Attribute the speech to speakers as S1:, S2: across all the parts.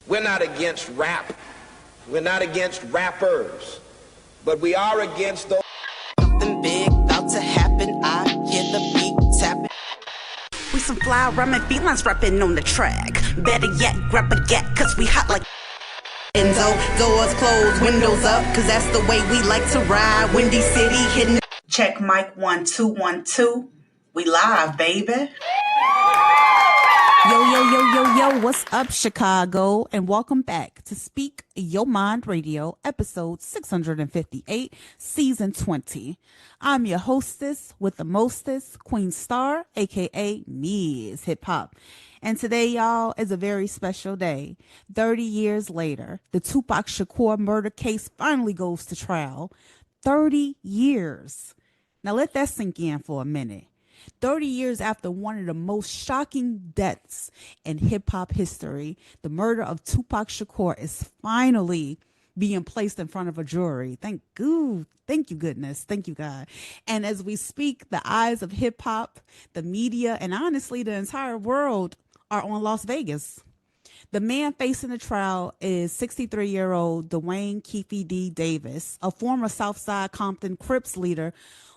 S1: We're not against rap. We're not against rappers. But we are against those.
S2: Something big about to happen. I hear the beat tapping.
S3: We some fly rhyming felines rapping on the track. Better yet, grab a gat, cause we hot like doors closed, windows up, cause that's the way we like to ride. Windy City hitting. Check mic 1 2 1 2. We live, baby.
S4: Yo, what's up, Chicago? And welcome back to Speak Your Mind Radio, episode 658, season 20. I'm your hostess with the mostest, Queen Star, aka Ms. Hip Hop. And today, y'all, is a very special day. 30 years later, the Tupac Shakur murder case finally goes to trial. 30 years. Now let that sink in for a minute. 30 years after one of the most shocking deaths in hip-hop history, the murder of Tupac Shakur is finally being placed in front of a jury. Thank you, goodness. Thank you, God. And as we speak, the eyes of hip-hop, the media, and honestly, the entire world are on Las Vegas. The man facing the trial is 63-year-old Duane "Keffe" D. Davis, a former Southside Compton Crips leader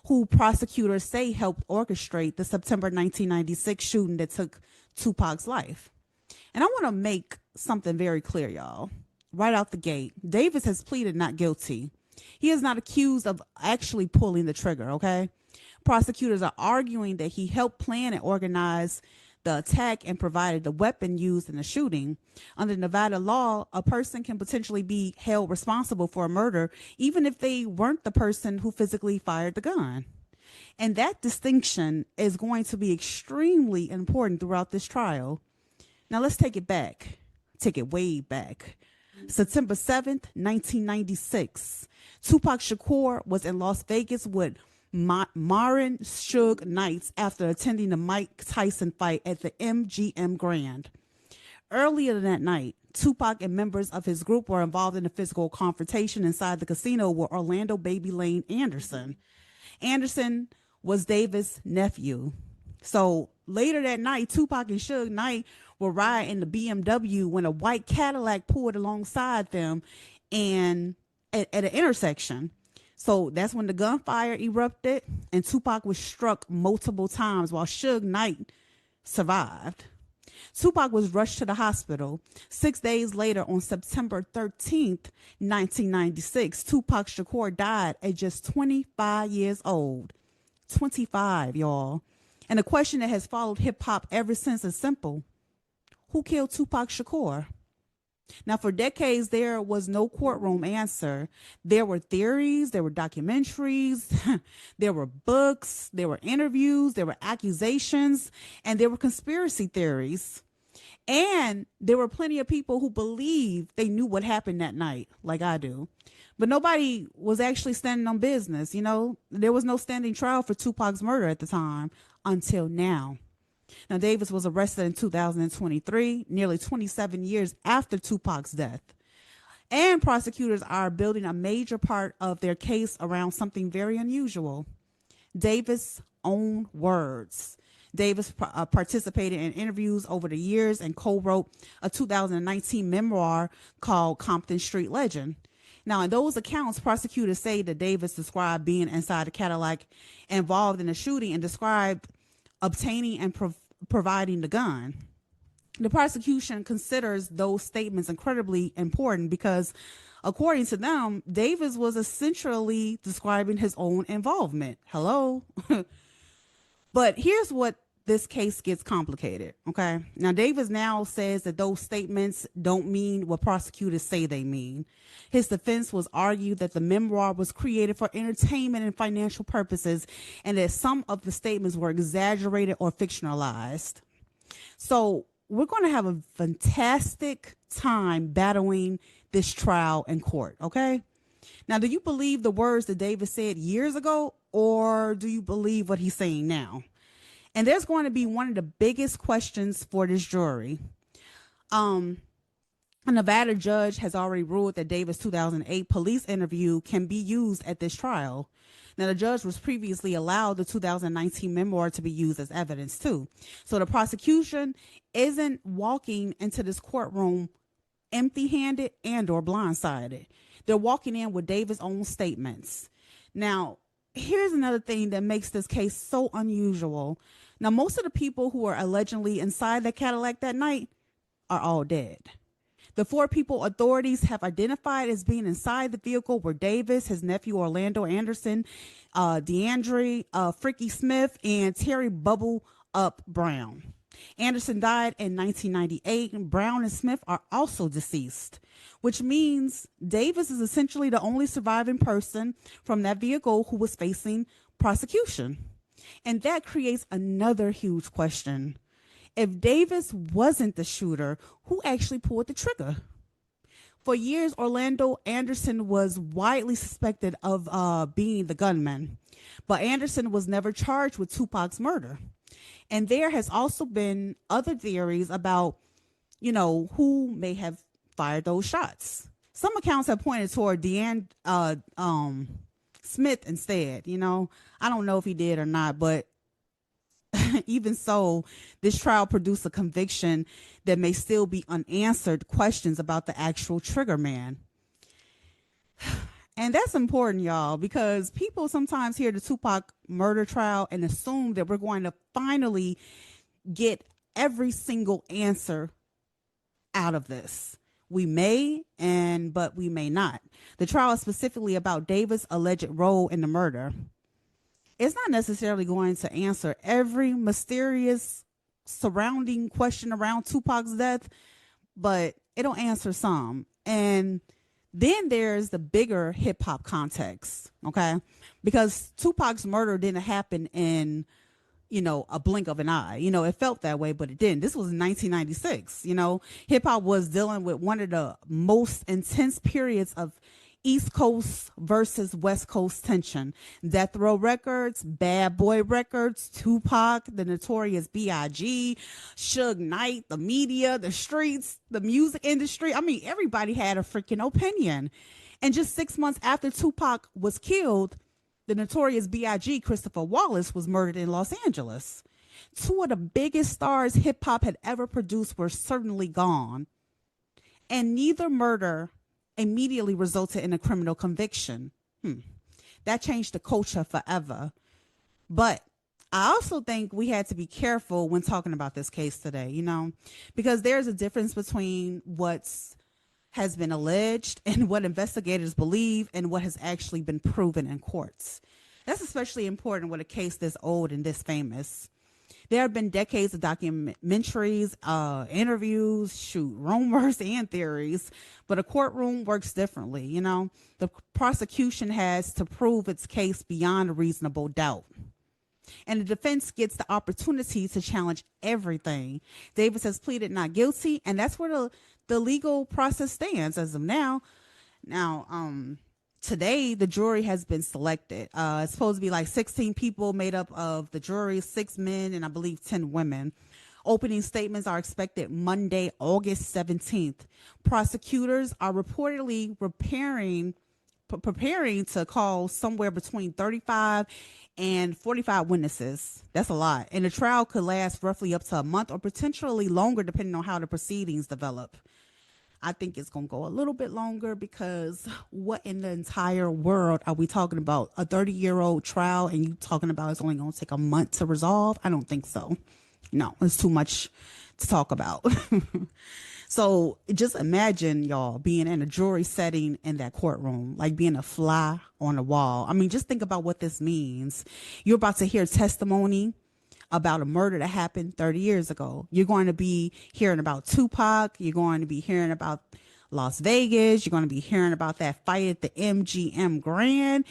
S4: who prosecutors say helped orchestrate the September 1996 shooting that took Tupac's life. And I want to make something very clear, y'all. Right out the gate, Davis has pleaded not guilty. He is not accused of actually pulling the trigger, okay? Prosecutors are arguing that he helped plan and organize the attack and provided the weapon used in the shooting. Under Nevada law, a person can potentially be held responsible for a murder, even if they weren't the person who physically fired the gun. And that distinction is going to be extremely important throughout this trial. Now let's take it back. Take it way back. September 7th, 1996. Tupac Shakur was in Las Vegas with Marin Suge Knights after attending the Mike Tyson fight at the MGM Grand. Earlier that night, Tupac and members of his group were involved in a physical confrontation inside the casino with Orlando Baby Lane Anderson. Anderson was Davis' nephew. So later that night, Tupac and Suge Knight were riding in the BMW when a white Cadillac pulled alongside them and at an intersection. So that's when the gunfire erupted and Tupac was struck multiple times while Suge Knight survived. Tupac was rushed to the hospital. 6 days later, on September 13th, 1996, Tupac Shakur died at just 25 years old. 25, y'all. And the question that has followed hip hop ever since is simple. Who killed Tupac Shakur? Now, for decades, there was no courtroom answer. There were theories, there were documentaries, there were books, there were interviews, there were accusations, and there were conspiracy theories. And there were plenty of people who believed they knew what happened that night, like I do. But nobody was actually standing on business, you know? There was no standing trial for Tupac's murder at the time until now. Now, Davis was arrested in 2023, nearly 27 years after Tupac's death. And prosecutors are building a major part of their case around something very unusual. Davis' own words. Davis participated in interviews over the years and co-wrote a 2019 memoir called Compton Street Legend. Now, in those accounts, prosecutors say that Davis described being inside a Cadillac involved in the shooting and described obtaining and providing the gun. The prosecution considers those statements incredibly important because, according to them, Davis was essentially describing his own involvement. Hello? But here's what this case gets complicated, okay? Now, Davis now says that those statements don't mean what prosecutors say they mean. His defense was argued that the memoir was created for entertainment and financial purposes, and that some of the statements were exaggerated or fictionalized. So we're going to have a fantastic time battling this trial in court, okay? Now, do you believe the words that Davis said years ago, or do you believe what he's saying now? And there's going to be one of the biggest questions for this jury. A Nevada judge has already ruled that Davis' 2008 police interview can be used at this trial. Now, the judge was previously allowed the 2019 memoir to be used as evidence too. So the prosecution isn't walking into this courtroom empty-handed and or blindsided. They're walking in with Davis' own statements. Now, here's another thing that makes this case so unusual. Now, most of the people who were allegedly inside the Cadillac that night are all dead. The 4 people authorities have identified as being inside the vehicle were Davis, his nephew Orlando Anderson, DeAndre Fricky Smith, and Terry Bubble Up Brown. Anderson died in 1998, and Brown and Smith are also deceased, which means Davis is essentially the only surviving person from that vehicle who was facing prosecution. And that creates another huge question. If Davis wasn't the shooter, who actually pulled the trigger? For years, Orlando Anderson was widely suspected of being the gunman, but Anderson was never charged with Tupac's murder. And there has also been other theories about, who may have fired those shots. Some accounts have pointed toward Deanne Smith instead. I don't know if he did or not, but even so, this trial produced a conviction that may still be unanswered questions about the actual trigger man. And that's important, y'all, because people sometimes hear the Tupac murder trial and assume that we're going to finally get every single answer out of this. We may, but we may not. The trial is specifically about Davis' alleged role in the murder. It's not necessarily going to answer every mysterious surrounding question around Tupac's death, but it'll answer some. And then there's the bigger hip hop context, okay? Because Tupac's murder didn't happen in, a blink of an eye. It felt that way, but it didn't. This was in 1996. Hip hop was dealing with one of the most intense periods of East Coast versus West Coast tension. Death Row Records, Bad Boy Records, Tupac, the Notorious B.I.G., Suge Knight, the media, the streets, the music industry. I mean, everybody had a freaking opinion. And just 6 months after Tupac was killed, the Notorious B.I.G., Christopher Wallace, was murdered in Los Angeles. 2 of the biggest stars hip hop had ever produced were certainly gone. And neither murder immediately resulted in a criminal conviction. That changed the culture forever. But I also think we had to be careful when talking about this case today, because there's a difference between what's has been alleged and what investigators believe and what has actually been proven in courts. That's especially important with a case this old and this famous. There have been decades of documentaries, interviews, rumors and theories, but a courtroom works differently. The prosecution has to prove its case beyond a reasonable doubt. And the defense gets the opportunity to challenge everything. Davis has pleaded not guilty, and that's where the legal process stands as of now. Today, the jury has been selected. It's supposed to be like 16 people made up of the jury, 6 men and I believe 10 women. Opening statements are expected Monday, August 17th. Prosecutors are reportedly preparing to call somewhere between 35 and 45 witnesses. That's a lot. And the trial could last roughly up to a month or potentially longer depending on how the proceedings develop. I think it's going to go a little bit longer because what in the entire world are we talking about? A 30-year-old trial and you talking about it's only going to take a month to resolve? I don't think so. No, it's too much to talk about. So just imagine, y'all, being in a jury setting in that courtroom, like being a fly on the wall. I mean, just think about what this means. You're about to hear testimony about a murder that happened 30 years ago. You're going to be hearing about Tupac. You're going to be hearing about Las Vegas. You're going to be hearing about that fight at the MGM Grand.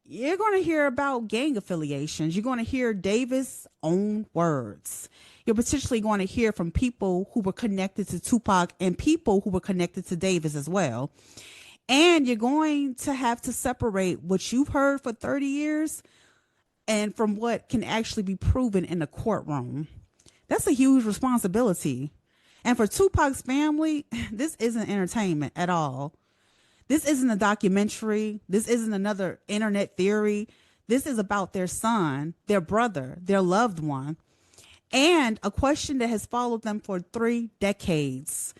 S4: You're going to hear about gang affiliations. You're going to hear Davis' own words. You're potentially going to hear from people who were connected to Tupac and people who were connected to Davis as well. And you're going to have to separate what you've heard for 30 years and from what can actually be proven in a courtroom. That's a huge responsibility. And for Tupac's family, this isn't entertainment at all. This isn't a documentary. This isn't another internet theory. This is about their son, their brother, their loved one, and a question that has followed them for 3 decades.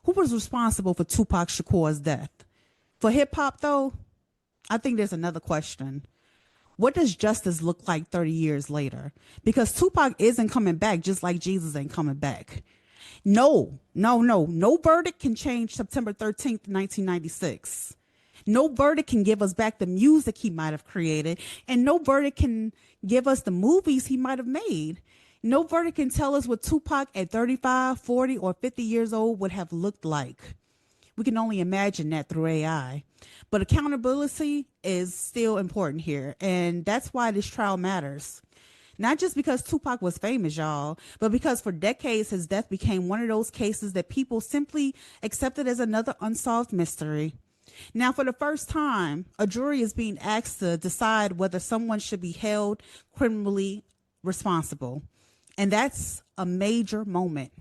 S4: Who was responsible for Tupac Shakur's death? For hip hop, though, I think there's another question. What does justice look like 30 years later? Because Tupac isn't coming back, just like Jesus ain't coming back. No verdict can change September 13th, 1996. No verdict can give us back the music he might have created, and no verdict can give us the movies he might have made. No verdict can tell us what Tupac at 35, 40, or 50 years old would have looked like. We can only imagine that through AI. But accountability is still important here, and that's why this trial matters. Not just because Tupac was famous, y'all, but because for decades his death became one of those cases that people simply accepted as another unsolved mystery. Now, for the first time, a jury is being asked to decide whether someone should be held criminally responsible. And that's a major moment.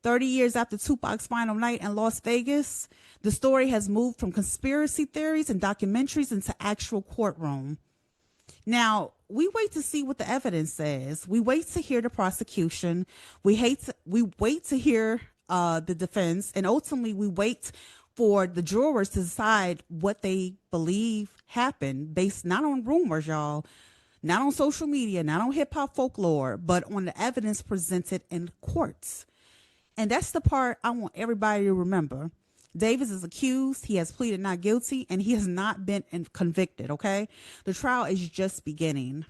S4: 30 years after Tupac's final night in Las Vegas, the story has moved from conspiracy theories and documentaries into actual courtroom. Now, we wait to see what the evidence says. We wait to hear the prosecution. We wait to hear the defense, and ultimately we wait for the jurors to decide what they believe happened, based not on rumors, y'all, not on social media, not on hip hop folklore, but on the evidence presented in courts. And that's the part I want everybody to remember. Davis is accused, he has pleaded not guilty, and he has not been convicted, okay? The trial is just beginning.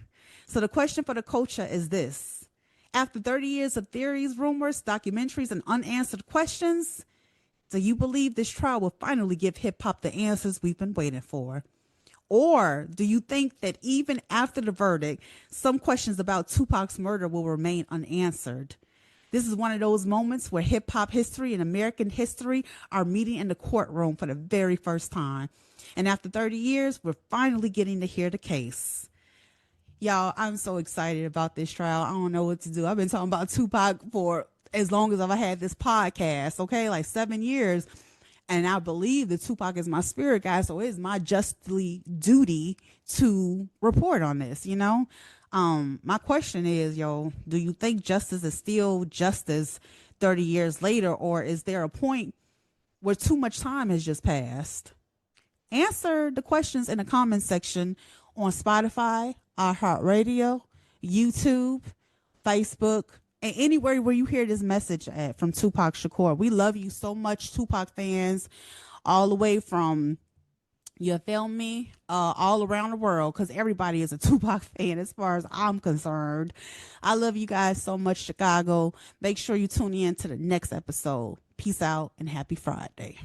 S4: So the question for the culture is this. After 30 years of theories, rumors, documentaries, and unanswered questions, do you believe this trial will finally give hip-hop the answers we've been waiting for? Or do you think that even after the verdict, some questions about Tupac's murder will remain unanswered? This is one of those moments where hip hop history and American history are meeting in the courtroom for the very first time. And after 30 years, we're finally getting to hear the case. Y'all, I'm so excited about this trial. I don't know what to do. I've been talking about Tupac for as long as I've had this podcast, okay? Like 7 years. And I believe that Tupac is my spirit guide, so it is my justly duty to report on this, you know? My question is, do you think justice is still justice 30 years later, or is there a point where too much time has just passed? Answer the questions in the comment section on Spotify, iHeartRadio, YouTube, Facebook, and anywhere where you hear this message at from Tupac Shakur. We love you so much, Tupac fans, all the way from, you feel me, all around the world, because everybody is a Tupac fan as far as I'm concerned. I love you guys so much, Chicago. Make sure you tune in to the next episode. Peace out and happy Friday.